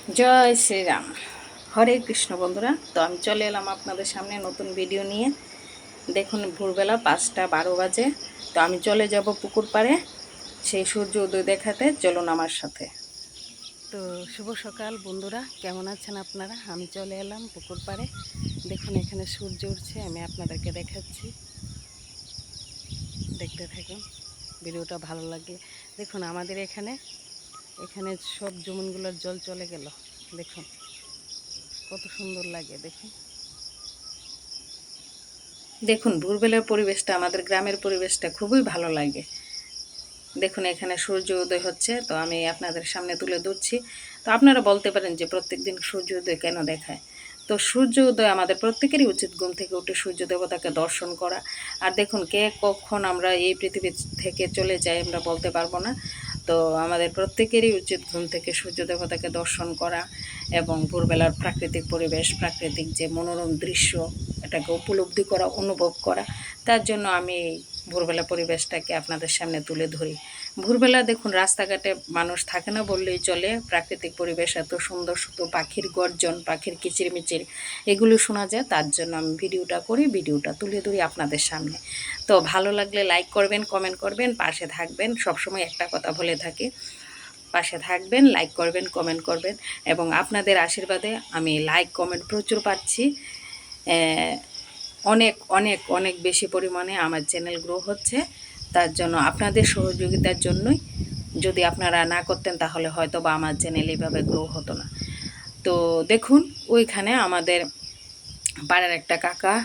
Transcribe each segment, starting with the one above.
জয় শ্রীরাম। হরে কৃষ্ণ বন্ধুরা, তো আমি চলে এলাম আপনাদের সামনে নতুন ভিডিও নিয়ে। দেখুন ভোরবেলা 5:12 বাজে। তো আমি চলে যাব পুকুর পাড়ে সেই সূর্য উদয় দেখাতে। চলুন আমার সাথে। তো শুভ সকাল বন্ধুরা, কেমন আছেন আপনারা? আমি চলে এলাম পুকুর পাড়ে। দেখুন এখানে সূর্য উঠছে, আমি আপনাদেরকে দেখাচ্ছি, দেখতে থাকুন। ভিডিওটা ভালো লাগে। দেখুন আমাদের এখানে সব জমিনগুলোর জল চলে গেল। দেখুন কত সুন্দর লাগে। দেখুন ভোরবেলার পরিবেশটা, আমাদের গ্রামের পরিবেশটা খুবই ভালো লাগে। দেখুন এখানে সূর্য উদয় হচ্ছে, তো আমি আপনাদের সামনে তুলে ধরছি। তো আপনারা বলতে পারেন যে প্রত্যেক দিন সূর্য উদয় কেন দেখায়? তো সূর্য উদয় আমাদের প্রত্যেকেরই উচিত ঘুম থেকে উঠে সূর্য দেবতাকে দর্শন করা। আর দেখুন কে কখন আমরা এই পৃথিবী থেকে চলে যাই আমরা বলতে পারবো না। তো আমাদের প্রত্যেকেরই উচিত ঘুম থেকে সূর্য দেবতাকে দর্শন করা এবং ভোরবেলার প্রাকৃতিক পরিবেশ, প্রাকৃতিক যে মনোরম দৃশ্য, এটাকে উপলব্ধি করা, অনুভব করা। তার জন্য আমি ভোরবেলা পরিবেশটাকে আপনাদের সামনে তুলে ধরি। ভোরবেলা দেখুন রাস্তাঘাটে মানুষ থাকে না বললেই চলে। প্রাকৃতিক পরিবেশ এত সুন্দর, শুধু পাখির গর্জন, পাখির কিচিরমিচির এগুলো শোনা যায়। তার জন্য আমি ভিডিওটা করি, ভিডিওটা তুলে ধরি আপনাদের সামনে। তো ভালো লাগলে লাইক করবেন, কমেন্ট করবেন, পাশে থাকবেন। সবসময় একটা কথা বলে থাকি, পাশে থাকবেন, লাইক করবেন, কমেন্ট করবেন। এবং আপনাদের আশীর্বাদে আমি লাইক কমেন্ট প্রচুর পাচ্ছি। অনেক অনেক অনেক বেশি পরিমাণে আমার চ্যানেল গ্রো হচ্ছে। তার জন্য আপনাদের সহযোগিতার জন্যই, যদি আপনারা না করতেন তাহলে হয়তো বা আমার চ্যানেল এইভাবে গ্রো হতো না। তো দেখুন ওইখানে আমাদের পাড়ার একটা কাকা,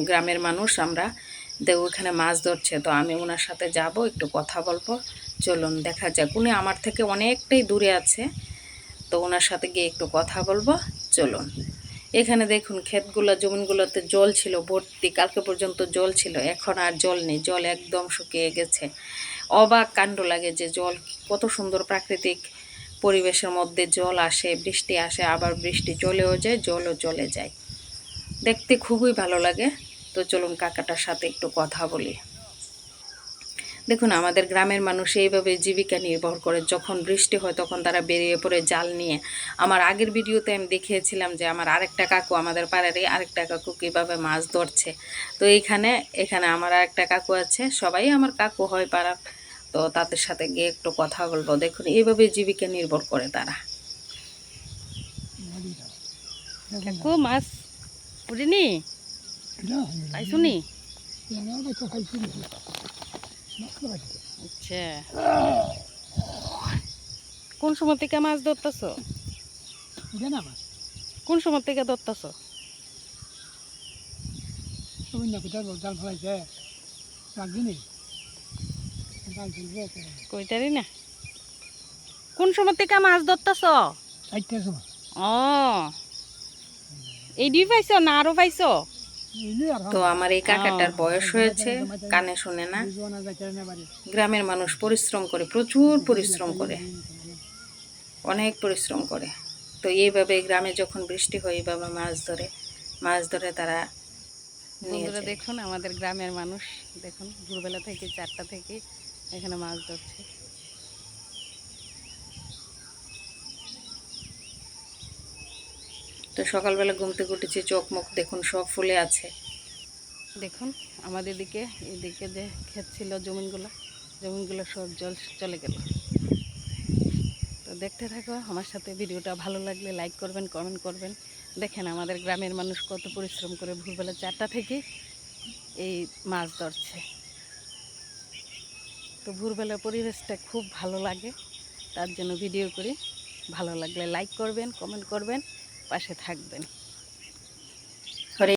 গ্রামের মানুষ আমরা, ওইখানে মাছ ধরছে। তো আমি ওনার সাথে যাব, একটু কথা বলবো। চলুন দেখা যাক। উনি আমার থেকে অনেকটাই দূরে আছে, তো ওনার সাথে গিয়ে একটু কথা বলবো। চলুন। এখানে দেখুন ক্ষেতগুলো, জমিনগুলোতে জল ছিল ভর্তি, কালকে পর্যন্ত জল ছিল, এখন আর জল নেই, জল একদম শুকিয়ে গেছে। অবাক কাণ্ড লাগে যে জল কত সুন্দর প্রাকৃতিক পরিবেশের মধ্যে জল আসে, বৃষ্টি আসে, আবার বৃষ্টি চলেও যায়, জলও চলে যায়, দেখতে খুবই ভালো লাগে। তো চলুন কাকাটার সাথে একটু কথা বলি। দেখুন আমাদের গ্রামের মানুষ এইভাবে জীবিকা নির্ভর করে। যখন বৃষ্টি হয় তখন তারা বেরিয়ে পড়ে জাল নিয়ে। আমার আগের ভিডিওতে আমি দেখিয়েছিলাম যে আমার আরেকটা কাকু, আমাদের পাড়ারই আরেকটা কাকু কীভাবে মাছ ধরছে। তো এখানে আমার আরেকটা কাকু আছে, সবাই আমার কাকু হয় পাড়ার। তো তাদের সাথে গিয়ে একটু কথা বলবো। দেখুন এইভাবে জীবিকা নির্ভর করে তারা। কাকু মাছ উঠিনি, পাইছুনি? আচ্ছা, কোন সময় থেকে মাছ ধরতেছ? কোন সময় থেকে ধরতেছ? কইতারি না। কোন সময় থেকে মাছ ধরতেছ? ও, এই দুই পাইছো না আরো পাইছো? তো আমার এই কাকাটার বয়স হয়েছে, কানে শুনে না। গ্রামের মানুষ পরিশ্রম করে, প্রচুর পরিশ্রম করে, অনেক পরিশ্রম করে। তো এইভাবে গ্রামে যখন বৃষ্টি হয় এইভাবে মাছ ধরে তারা। বন্ধুরা দেখুন আমাদের গ্রামের মানুষ, দেখুন ভোরবেলা থেকে 4টা থেকে এখানে মাছ ধরছে। তো সকালবেলা ঘুম থেকে উঠেছি, চোখ মুখ দেখুন সব ফুলে আছে। দেখুন আমাদের দিকে, এদিকে যে ক্ষেত ছিল, জমিনগুলো সব জল চলে গেল। তো দেখতে থাকো আমার সাথে ভিডিওটা। ভালো লাগলে লাইক করবেন, কমেন্ট করবেন। দেখেন আমাদের গ্রামের মানুষ কত পরিশ্রম করে ভোরবেলা 4টা থেকে এই মাছ ধরছে। তো ভোরবেলার পরিবেশটা খুব ভালো লাগে, তার জন্য ভিডিও করি। ভালো লাগলে লাইক করবেন, কমেন্ট করবেন, পাশে থাকবেন।